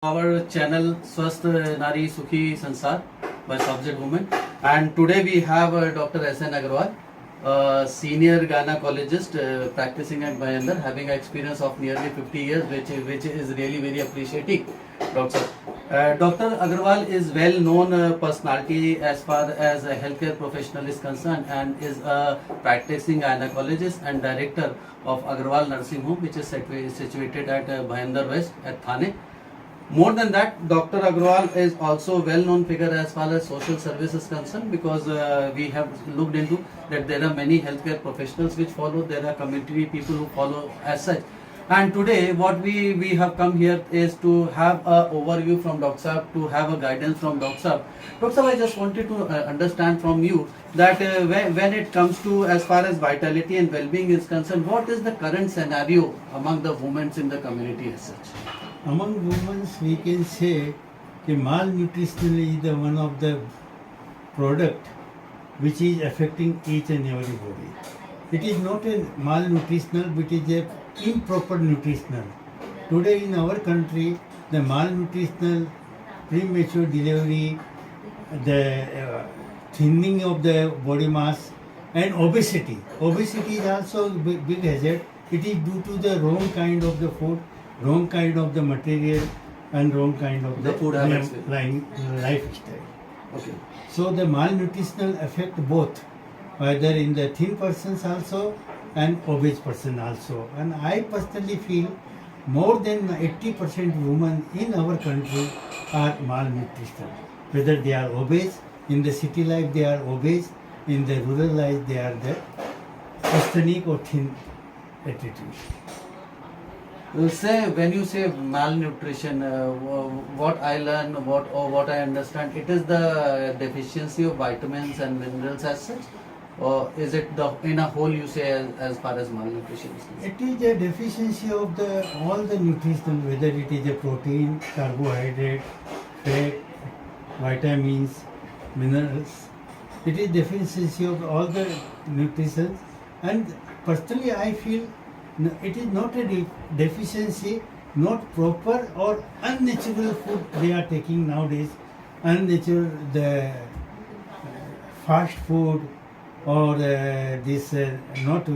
our channel Swasth Nari Sukhi Sansar by Sofzid women, and today we have Dr. S.N.Agrawal, senior gynecologist practicing at Bhayandar, having an experience of nearly 50 years, which is really very appreciating, Doctor. Dr. Agrawal is well known personality as far as a healthcare professional is concerned, and is a practicing gynecologist and director of Agrawal Nursing Home, which is situated at Bhayandar West at Thane. More than that, Dr. Agrawal is also a well-known figure as far as social service is concerned, because we have looked into that there are many healthcare professionals which follow, there are community people who follow as such. And today what we have come here is to have an overview from Dr. Saab, to have a guidance from Dr. Saab. Dr. Saab, I just wanted to understand from you that when it comes to as far as vitality and well-being is concerned, what is the current scenario among the women in the community as such? Among women, we can say that malnutrition is the one of the product which is affecting each and every body. It is not a malnutritional, but it is a improper nutritional. Today in our country, the malnutritional, premature delivery, the thinning of the body mass, and obesity. Obesity is also a big hazard. It is due to the wrong kind of the food, wrong kind of the material, and wrong kind of the food habits, lifestyle. Okay. So the malnutritional affect both, whether in the thin persons also and obese person also. And I personally feel more than 80% women in our country are malnutritional. Whether they are obese, in the city life they are obese, in the rural life they are the asthenic or thin attitude. Say, when you say malnutrition, what I learn, what I understand, it is the deficiency of vitamins and minerals as such, or is it the in a whole you say as far as malnutrition is concerned? It is a deficiency of the all the nutrition, whether it is a protein, carbohydrate, fat, vitamins, minerals. It is deficiency of all the nutrition, and personally I feel it is not a deficiency, not proper or unnatural food they are taking nowadays. Unnatural, the fast food or this not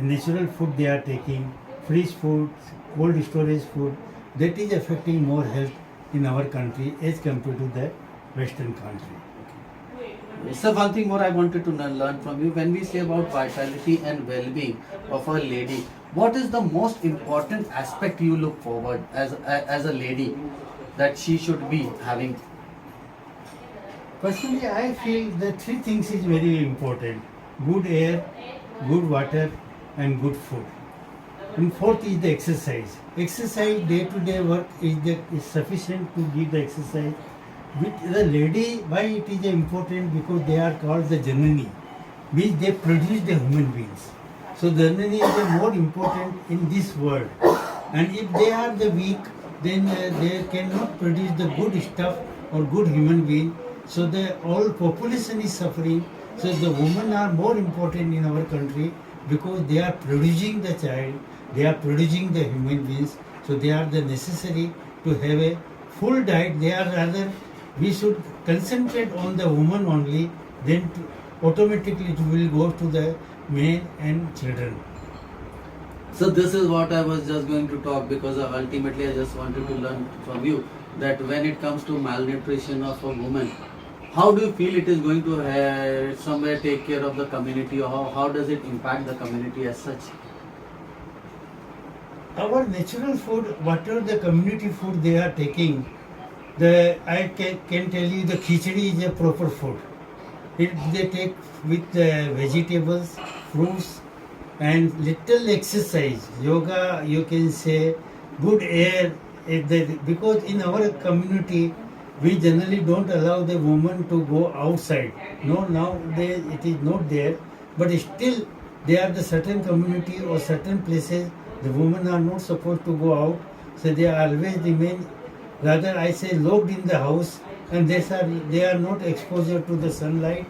natural food they are taking, fresh food, cold storage food, that is affecting more health in our country as compared to the Western country. So one thing more I wanted to learn from you, when we say about vitality and well-being of a lady, what is the most important aspect you look forward as a lady that she should be having? Personally, I feel the three things is very important: good air, good water, and good food. And fourth is the exercise. Exercise, day-to-day work is sufficient to give the exercise. With the lady, why it is important? Because they are called the janani, which they produce the human beings. So janani is the more important in this world. And if they are the weak, then they cannot produce the good stuff or good human being. So the whole population is suffering. So the women are more important in our country because they are producing the child, they are producing the human beings. So they are the necessary to have a full diet. They are rather, we should concentrate on the woman only, then automatically it will go to the men and children. So this is what I was just going to talk, because ultimately I just wanted to learn from you that when it comes to malnutrition of a woman, how do you feel it is going to somewhere take care of the community, or how does it impact the community as such? Our natural food, whatever the community food they are taking, I can tell you the khichdi is a proper food. They take with vegetables, fruits, and little exercise, yoga, you can say, good air. Because in our community, we generally don't allow the woman to go outside. No, nowadays it is not there, but still there are the certain community or certain places the women are not supposed to go out, so they always remain, rather I say, locked in the house, and they are not exposure to the sunlight,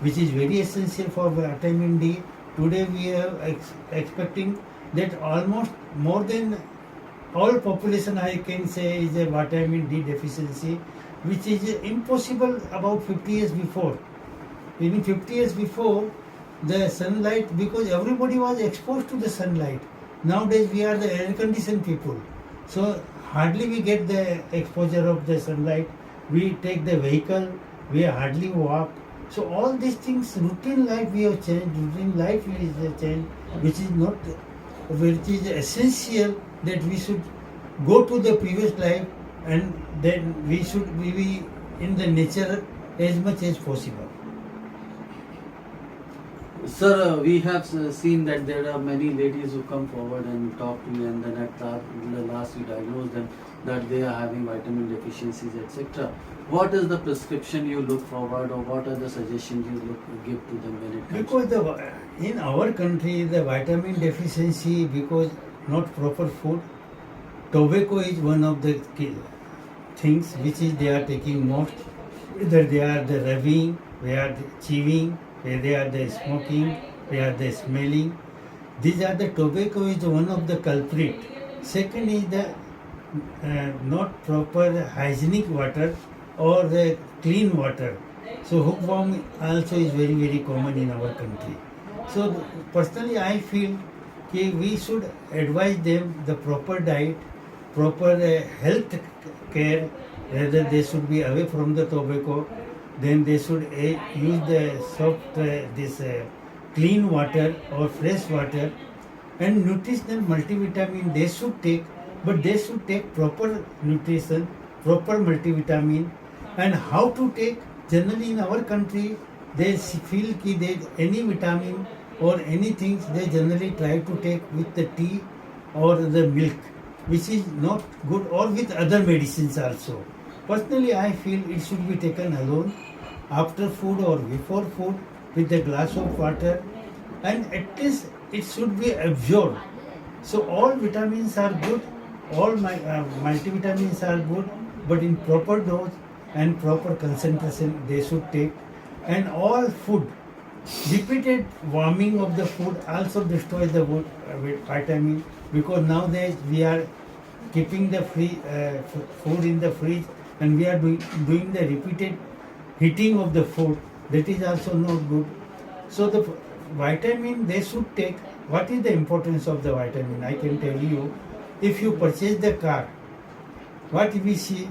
which is very essential for vitamin D. Today we are expecting that almost more than all population I can say is a vitamin D deficiency, which is impossible about 50 years before. In 50 years before, the sunlight, because everybody was exposed to the sunlight. Nowadays we are the air conditioned people, so hardly we get the exposure of the sunlight. We take the vehicle, we hardly walk. So all these things, routine life we have changed. Routine life is changed, which is not, which is essential that we should go to the previous life, and then we should be in the nature as much as possible. Sir, we have seen that there are many ladies who come forward and talk to you, and then at the last you diagnose them that they are having vitamin deficiencies, etc. What is the prescription you look forward, or what are the suggestions you give to them when it comes? Because in our country, the vitamin deficiency, because not proper food, tobacco is one of the things which is they are taking most. Whether they are the rubbing, they are the chewing, they are the smoking, they are the smelling. These are the tobacco is one of the culprit. Second is the not proper hygienic water or the clean water. So hookworm also is very, very common in our country. So personally I feel that we should advise them the proper diet, proper health care, rather they should be away from the tobacco. Then they should use the soft, clean water or fresh water, and nutritional multivitamin they should take, but they should take proper nutrition, proper multivitamin, and how to take. Generally in our country, they feel that any vitamin or anything they generally try to take with the tea or the milk, which is not good, or with other medicines also. Personally, I feel it should be taken alone, after food or before food, with a glass of water, and at least it should be absorbed. So all vitamins are good, all multivitamins are good, but in proper dose and proper concentration they should take. And all food, repeated warming of the food also destroys the vitamin, because nowadays we are keeping the food in the fridge, and we are doing the repeated heating of the food. That is also not good. So the vitamin they should take. What is the importance of the vitamin? I can tell you, if you purchase the car, what we see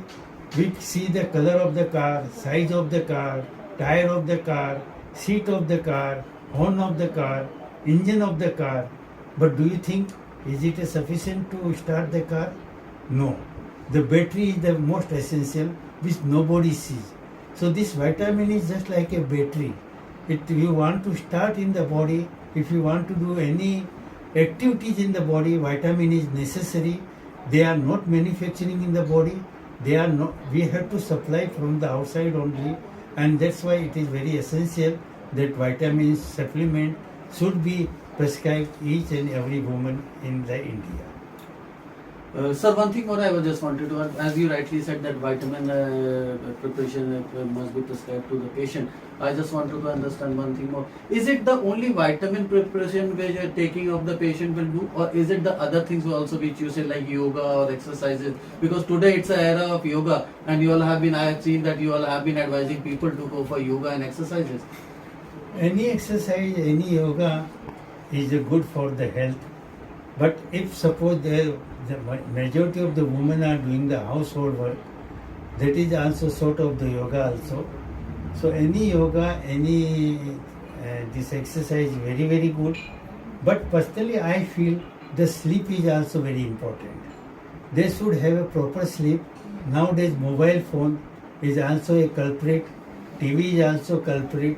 the color of the car, size of the car, tire of the car, seat of the car, horn of the car, engine of the car. But do you think, is it sufficient to start the car? No. The battery is the most essential, which nobody sees. So this vitamin is just like a battery. If you want to start in the body, if you want to do any activities in the body, vitamin is necessary. They are not manufacturing in the body. They are not. We have to supply from the outside only, and that's why it is very essential that vitamin supplement should be prescribed each and every woman in the India. Sir, one thing more I just wanted to add, as you rightly said that vitamin preparation must be prescribed to the patient. I just wanted to understand one thing more. Is it the only vitamin preparation which you are taking of the patient will do, or is it the other things also which you say like yoga or exercises? Because today it's an era of yoga, and you all have been, I have seen that you all have been advising people to go for yoga and exercises. Any exercise, any yoga is good for the health. But if suppose the majority of the women are doing the household work, that is also sort of the yoga also. So any yoga, any this exercise is very, very good. But personally I feel the sleep is also very important. They should have a proper sleep. Nowadays mobile phone is also a culprit. TV is also culprit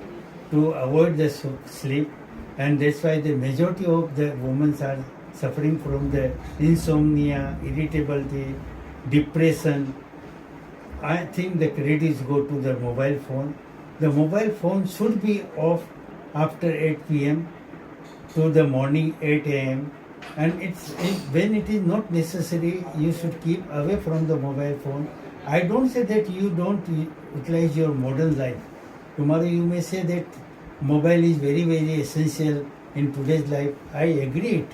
to avoid the sleep. And that's why the majority of the women are suffering from the insomnia, irritability, depression. I think the credits go to the mobile phone. The mobile phone should be off after 8 p.m. to the morning 8 a.m. And when it is not necessary, you should keep away from the mobile phone. I don't say that you don't utilize your modern life. Tomorrow you may say that mobile is very, very essential in today's life. I agree it.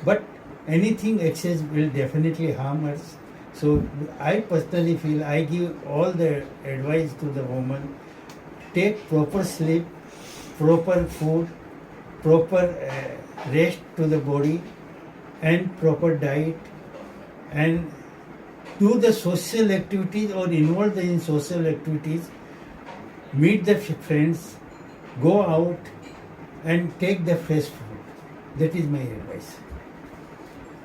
But anything excess will definitely harm us. So I personally feel I give all the advice to the woman: take proper sleep, proper food, proper rest to the body, and proper diet, and do the social activities or involve in social activities, meet the friends, go out and take the fresh food. That is my advice.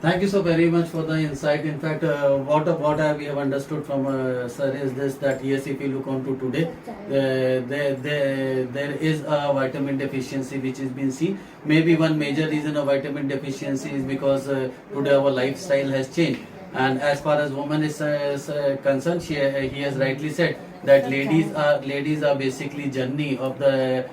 Thank you so very much for the insight. In fact, we have understood from sir is this, that yes, if you look on to today, there is a vitamin deficiency which is being seen. Maybe one major reason of vitamin deficiency is because today our lifestyle has changed. And as far as woman is concerned, he has rightly said that ladies are basically journey of the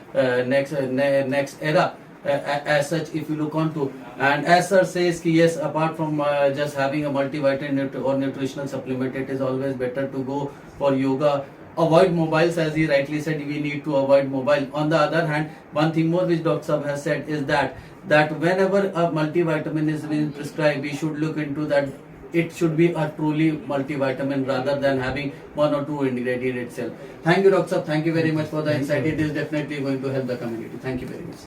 next era. As such, if you look on to, and as sir says, ki yes, apart from just having a multivitamin or nutritional supplement, it is always better to go for yoga. Avoid mobiles, as he rightly said, we need to avoid mobile. On the other hand, one thing more which Dr. Sahab has said is that whenever a multivitamin is being prescribed, we should look into that. It should be a truly multivitamin rather than having one or two ingredient itself. Thank you, Dr. Sahab. Thank you very much for the insight. It is definitely going to help the community. Thank you very much.